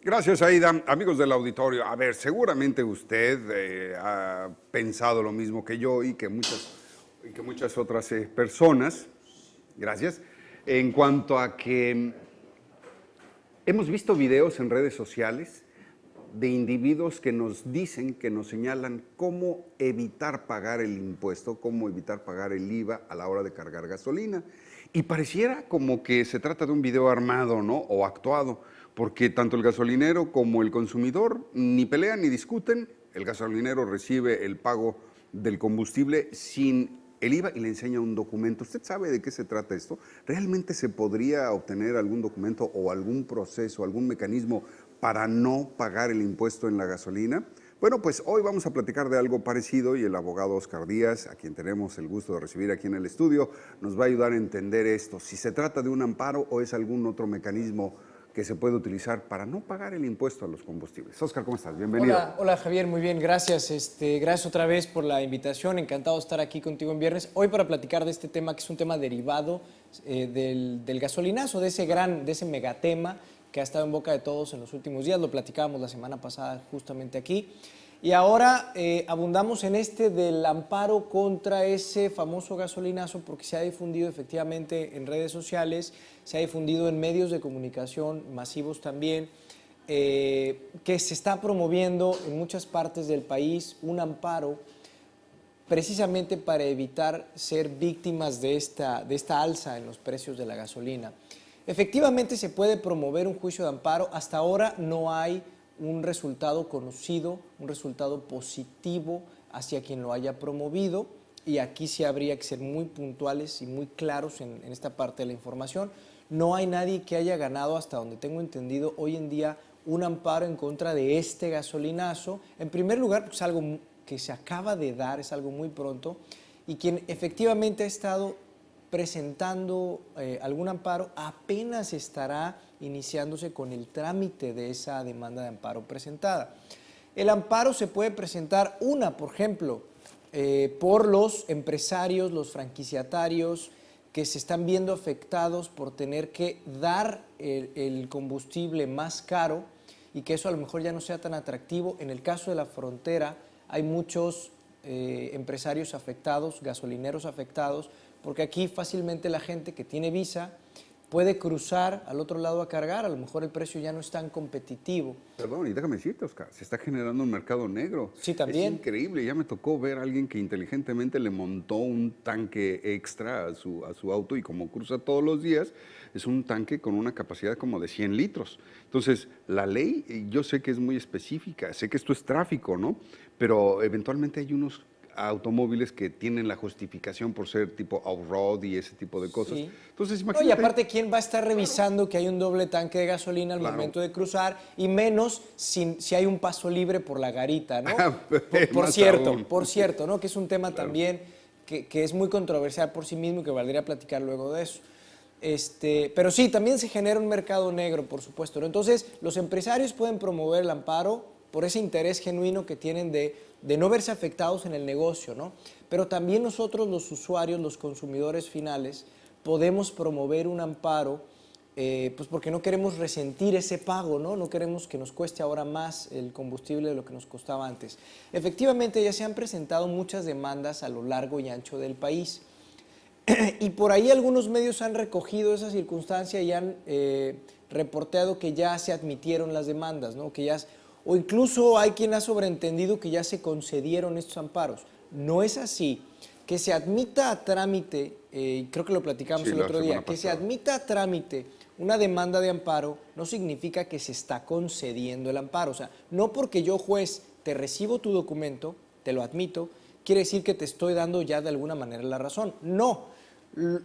Gracias, Aida. Amigos del auditorio, a ver, seguramente usted ha pensado lo mismo que yo y que muchas otras personas, gracias, en cuanto a que hemos visto videos en redes sociales de individuos que nos dicen, que nos señalan cómo evitar pagar el impuesto, cómo evitar pagar el IVA a la hora de cargar gasolina. Y pareciera como que se trata de un video armado, ¿no? O actuado, porque tanto el gasolinero como el consumidor ni pelean ni discuten. El gasolinero recibe el pago del combustible sin el IVA y le enseña un documento. ¿Usted sabe de qué se trata esto? ¿Realmente se podría obtener algún documento o algún proceso, algún mecanismo para no pagar el impuesto en la gasolina? Bueno, pues hoy vamos a platicar de algo parecido y el abogado Oscar Díaz, a quien tenemos el gusto de recibir aquí en el estudio, nos va a ayudar a entender esto, si se trata de un amparo o es algún otro mecanismo que se puede utilizar para no pagar el impuesto a los combustibles. Oscar, ¿cómo estás? Bienvenido. Hola Javier, muy bien, gracias. Gracias otra vez por la invitación, encantado de estar aquí contigo en viernes. Hoy para platicar de este tema que es un tema derivado del gasolinazo, de ese megatema que ha estado en boca de todos en los últimos días. Lo platicábamos la semana pasada justamente aquí. Y ahora abundamos en del amparo contra ese famoso gasolinazo porque se ha difundido efectivamente en redes sociales, se ha difundido en medios de comunicación masivos también, que se está promoviendo en muchas partes del país un amparo precisamente para evitar ser víctimas de esta alza en los precios de la gasolina. Efectivamente se puede promover un juicio de amparo, hasta ahora no hay un resultado conocido, un resultado positivo hacia quien lo haya promovido, y aquí sí habría que ser muy puntuales y muy claros en esta parte de la información. No hay nadie que haya ganado, hasta donde tengo entendido, hoy en día un amparo en contra de este gasolinazo. En primer lugar, pues algo que se acaba de dar, es algo muy pronto, y quien efectivamente ha estado presentando algún amparo apenas estará iniciándose con el trámite de esa demanda de amparo presentada. El amparo se puede presentar, por ejemplo, por los empresarios, los franquiciatarios que se están viendo afectados por tener que dar el combustible más caro y que eso a lo mejor ya no sea tan atractivo. En el caso de la frontera hay muchos empresarios afectados, gasolineros afectados, porque aquí fácilmente la gente que tiene visa puede cruzar al otro lado a cargar, a lo mejor el precio ya no es tan competitivo. Perdón, y déjame decirte, Oscar, se está generando un mercado negro. Sí, también. Es increíble, ya me tocó ver a alguien que inteligentemente le montó un tanque extra a su auto y como cruza todos los días, es un tanque con una capacidad como de 100 litros. Entonces, la ley, yo sé que es muy específica, sé que esto es tráfico, ¿no? Pero eventualmente hay unos automóviles que tienen la justificación por ser tipo off-road y ese tipo de cosas. Sí. Entonces, No, y imagínate. aparte, ¿quién va a estar revisando que hay un doble tanque de gasolina al momento de cruzar? Y menos si hay un paso libre por la garita, ¿no? Por Más cierto, aún. ¿no? Que es un tema también que es muy controversial por sí mismo y que valdría platicar luego de eso. Pero sí, también se genera un mercado negro, por supuesto, ¿no? Entonces, los empresarios pueden promover el amparo por ese interés genuino que tienen de no verse afectados en el negocio, ¿no? Pero también nosotros, los usuarios, los consumidores finales, podemos promover un amparo, pues porque no queremos resentir ese pago, ¿no? No queremos que nos cueste ahora más el combustible de lo que nos costaba antes. Efectivamente, ya se han presentado muchas demandas a lo largo y ancho del país. Y por ahí algunos medios han recogido esa circunstancia y han reporteado que ya se admitieron las demandas, ¿no? O incluso hay quien ha sobreentendido que ya se concedieron estos amparos. No es así. Que se admita a trámite, creo que lo platicamos el otro día, que se admita a trámite una demanda de amparo no significa que se está concediendo el amparo. O sea, no porque yo, juez, te recibo tu documento, te lo admito, quiere decir que te estoy dando ya de alguna manera la razón. No.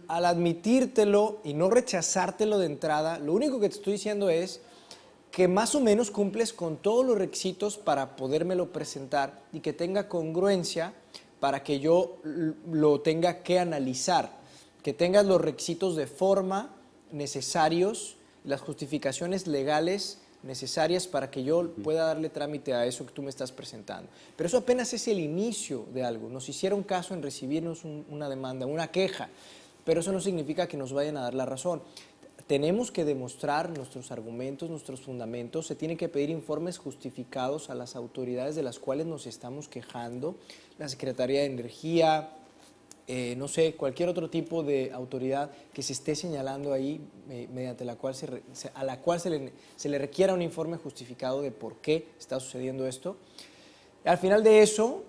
Al admitírtelo y no rechazártelo de entrada, lo único que te estoy diciendo es que más o menos cumples con todos los requisitos para podérmelo presentar y que tenga congruencia para que yo lo tenga que analizar, que tengas los requisitos de forma necesarios, las justificaciones legales necesarias para que yo pueda darle trámite a eso que tú me estás presentando. Pero eso apenas es el inicio de algo. Nos hicieron caso en recibirnos una demanda, una queja, pero eso no significa que nos vayan a dar la razón. tenemos que demostrar nuestros argumentos, nuestros fundamentos, se tienen que pedir informes justificados a las autoridades de las cuales nos estamos quejando, la Secretaría de Energía, no sé, cualquier otro tipo de autoridad que se esté señalando ahí, mediante la cual a la cual se le requiera un informe justificado de por qué está sucediendo esto. Al final de eso,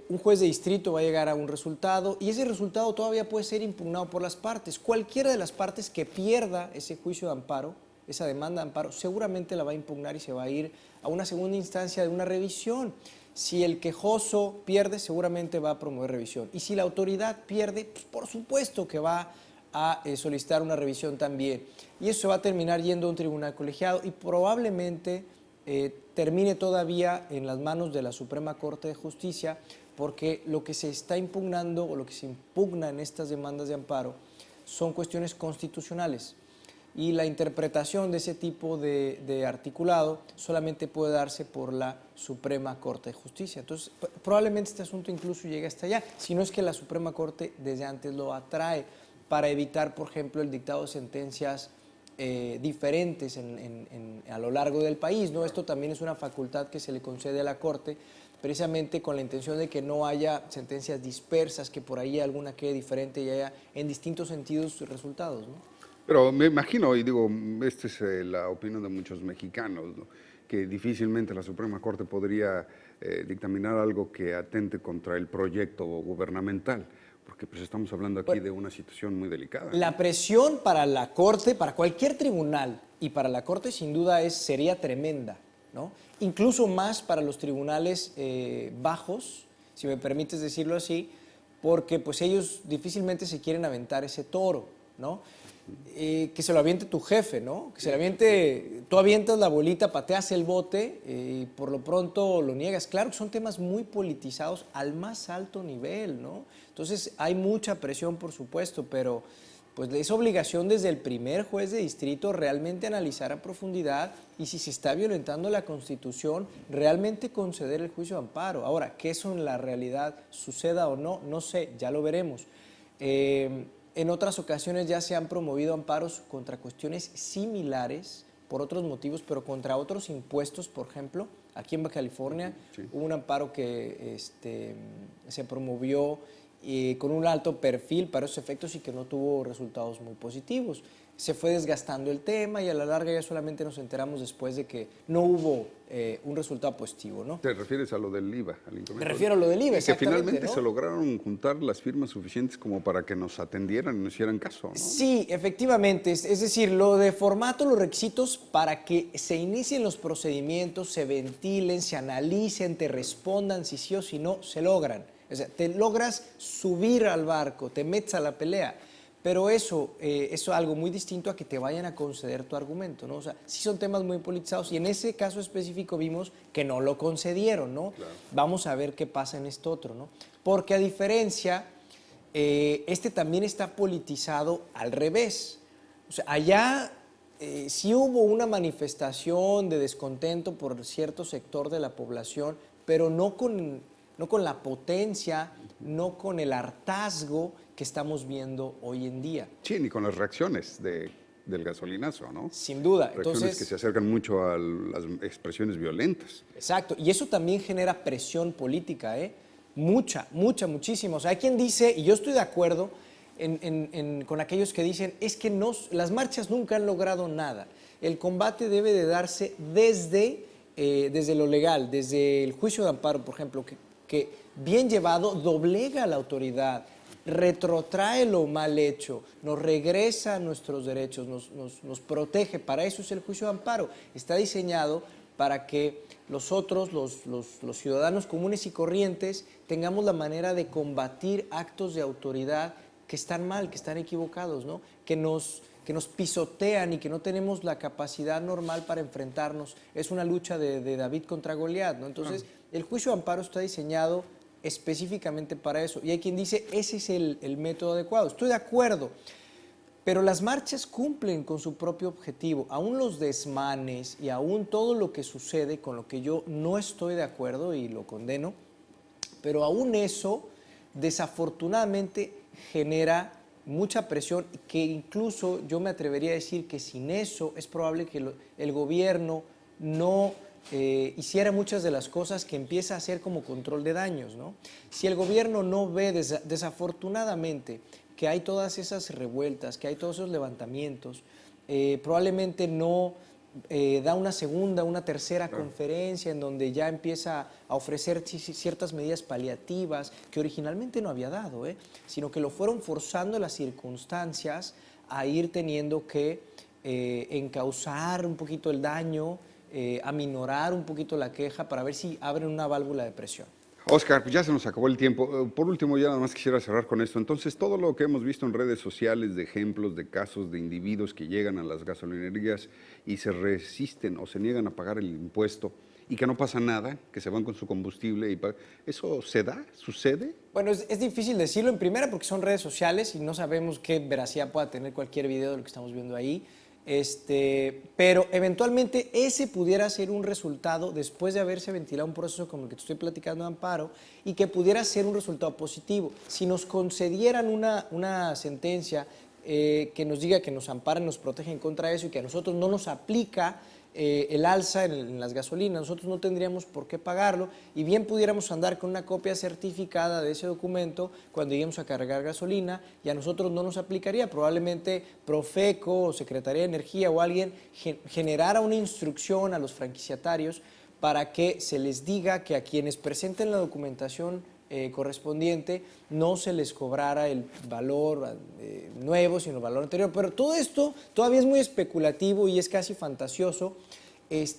un juez de distrito va a llegar a un resultado y ese resultado todavía puede ser impugnado por las partes. Cualquiera de las partes que pierda ese juicio de amparo, esa demanda de amparo, seguramente la va a impugnar y se va a ir a una segunda instancia de una revisión. Si el quejoso pierde, seguramente va a promover revisión. Y si la autoridad pierde, pues por supuesto que va a solicitar una revisión también. Y eso va a terminar yendo a un tribunal colegiado y probablemente termine todavía en las manos de la Suprema Corte de Justicia, porque lo que se está impugnando o lo que se impugna en estas demandas de amparo son cuestiones constitucionales. Y la interpretación de ese tipo de articulado solamente puede darse por la Suprema Corte de Justicia. Entonces, probablemente este asunto incluso llegue hasta allá, si no es que la Suprema Corte desde antes lo atrae para evitar, por ejemplo, el dictado de sentencias diferentes a lo largo del país, ¿no? Esto también es una facultad que se le concede a la Corte, precisamente con la intención de que no haya sentencias dispersas, que por ahí alguna quede diferente y haya en distintos sentidos resultados, ¿no? Pero me imagino, y digo, esta es la opinión de muchos mexicanos, ¿no?, que difícilmente la Suprema Corte podría dictaminar algo que atente contra el proyecto gubernamental, porque pues estamos hablando aquí de una situación muy delicada, ¿no? La presión para la Corte, para cualquier tribunal y para la Corte sin duda sería tremenda, ¿no? Incluso más para los tribunales bajos, si me permites decirlo así, porque pues ellos difícilmente se quieren aventar ese toro, ¿no? Que se lo aviente tu jefe, ¿no? Que se lo aviente, tú avientas la bolita, pateas el bote y por lo pronto lo niegas. Claro que son temas muy politizados al más alto nivel, ¿no? Entonces hay mucha presión, por supuesto, pero pues es obligación desde el primer juez de distrito realmente analizar a profundidad y si se está violentando la Constitución, realmente conceder el juicio de amparo. Ahora, que eso en la realidad suceda o no, no sé, ya lo veremos. En otras ocasiones ya se han promovido amparos contra cuestiones similares por otros motivos, pero contra otros impuestos, por ejemplo, aquí en Baja California hubo un amparo que se promovió con un alto perfil para esos efectos y que no tuvo resultados muy positivos. Se fue desgastando el tema y a la larga ya solamente nos enteramos después de que no hubo un resultado positivo, ¿no? ¿Te refieres a lo del IVA? Al incremento? Me refiero a lo del IVA, y que finalmente, ¿no?, se lograron juntar las firmas suficientes como para que nos atendieran y nos hicieran caso, ¿no? Sí, efectivamente. Es decir, lo de formato, los requisitos para que se inicien los procedimientos, se ventilen, se analicen, te respondan si sí o si no, se logran. O sea, te logras subir al barco, te metes a la pelea. Pero eso es algo muy distinto a que te vayan a conceder tu argumento, ¿no? O sea, sí son temas muy politizados y en ese caso específico vimos que no lo concedieron, ¿no? Claro. Vamos a ver qué pasa en esto otro, ¿no? Porque a diferencia, este también está politizado al revés. O sea, allá sí hubo una manifestación de descontento por cierto sector de la población, pero no con la potencia, no con el hartazgo que estamos viendo hoy en día. Sí, ni con las reacciones del gasolinazo, ¿no? Sin duda. Reacciones Entonces, que se acercan mucho a las expresiones violentas. Exacto, y eso también genera presión política, ¿eh? Muchísima. O sea, hay quien dice, y yo estoy de acuerdo con aquellos que dicen, es que las marchas nunca han logrado nada. El combate debe de darse desde lo legal, desde el juicio de amparo, por ejemplo, que bien llevado doblega a la autoridad, retrotrae lo mal hecho, nos regresa a nuestros derechos, nos protege. Para eso es el juicio de amparo. Está diseñado para que los ciudadanos comunes y corrientes, tengamos la manera de combatir actos de autoridad que están mal, que están equivocados, ¿no? Que nos pisotean y que no tenemos la capacidad normal para enfrentarnos. Es una lucha de David contra Goliat, ¿no? Entonces, el juicio de amparo está diseñado específicamente para eso. Y hay quien dice, ese es el método adecuado. Estoy de acuerdo, pero las marchas cumplen con su propio objetivo. Aún los desmanes y aún todo lo que sucede, con lo que yo no estoy de acuerdo y lo condeno, pero aún eso desafortunadamente genera mucha presión, que incluso yo me atrevería a decir que sin eso es probable que el gobierno no hiciera muchas de las cosas que empieza a hacer como control de daños, ¿no? Si el gobierno no ve desafortunadamente que hay todas esas revueltas, que hay todos esos levantamientos, probablemente no da una segunda, una tercera conferencia en donde ya empieza a ofrecer ciertas medidas paliativas que originalmente no había dado, sino que lo fueron forzando las circunstancias a ir teniendo que encauzar un poquito el daño, aminorar un poquito la queja para ver si abren una válvula de presión. Oscar, pues ya se nos acabó el tiempo. Por último, ya nada más quisiera cerrar con esto. Entonces, todo lo que hemos visto en redes sociales de ejemplos de casos de individuos que llegan a las gasolinerías y se resisten o se niegan a pagar el impuesto y que no pasa nada, que se van con su combustible y pagan, ¿eso se da? ¿Sucede? Bueno, es difícil decirlo en primera porque son redes sociales y no sabemos qué veracidad pueda tener cualquier video de lo que estamos viendo ahí. Pero eventualmente ese pudiera ser un resultado después de haberse ventilado un proceso como el que te estoy platicando, Amparo, y que pudiera ser un resultado positivo. Si nos concedieran una sentencia que nos diga que nos ampara, nos protege en contra de eso y que a nosotros no nos aplica el alza en las gasolinas, nosotros no tendríamos por qué pagarlo y bien pudiéramos andar con una copia certificada de ese documento cuando lleguemos a cargar gasolina y a nosotros no nos aplicaría. Probablemente Profeco o Secretaría de Energía o alguien generara una instrucción a los franquiciatarios para que se les diga que a quienes presenten la documentación correspondiente no se les cobrara el valor nuevo, sino el valor anterior. Pero todo esto todavía es muy especulativo y es casi fantasioso,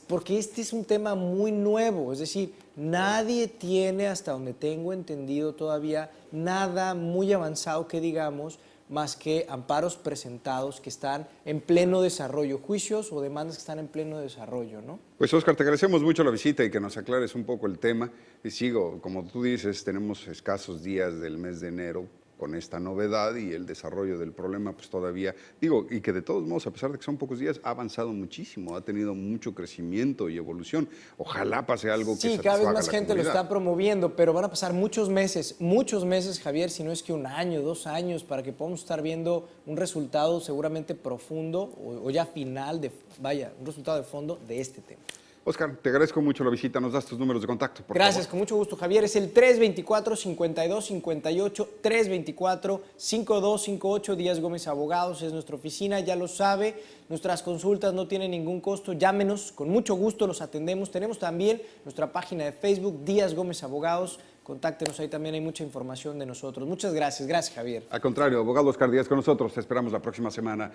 porque este es un tema muy nuevo, es decir, nadie tiene, hasta donde tengo entendido todavía, nada muy avanzado que digamos, más que amparos presentados que están en pleno desarrollo, juicios o demandas que están en pleno desarrollo, ¿no? Pues Oscar, te agradecemos mucho la visita y que nos aclares un poco el tema. Y sigo, como tú dices, tenemos escasos días del mes de enero con esta novedad y el desarrollo del problema, pues todavía, digo, y que de todos modos, a pesar de que son pocos días, ha avanzado muchísimo, ha tenido mucho crecimiento y evolución. Ojalá pase algo que sí, satisfaga cada vez a más la gente lo comunidad. está promoviendo, pero van a pasar muchos meses, Javier, si no es que un año, 2 años, para que podamos estar viendo un resultado seguramente profundo o ya final, un resultado de fondo de este tema. Oscar, te agradezco mucho la visita. Nos das tus números de contacto, por Gracias, favor. con mucho gusto, Javier. Es el 324-5258, 324-5258. Díaz Gómez Abogados es nuestra oficina, ya lo sabe. Nuestras consultas no tienen ningún costo. Llámenos, con mucho gusto los atendemos. Tenemos también nuestra página de Facebook, Díaz Gómez Abogados. Contáctenos, ahí también hay mucha información de nosotros. Muchas gracias. Gracias, Javier. Al contrario, abogado Oscar Díaz con nosotros. Te esperamos la próxima semana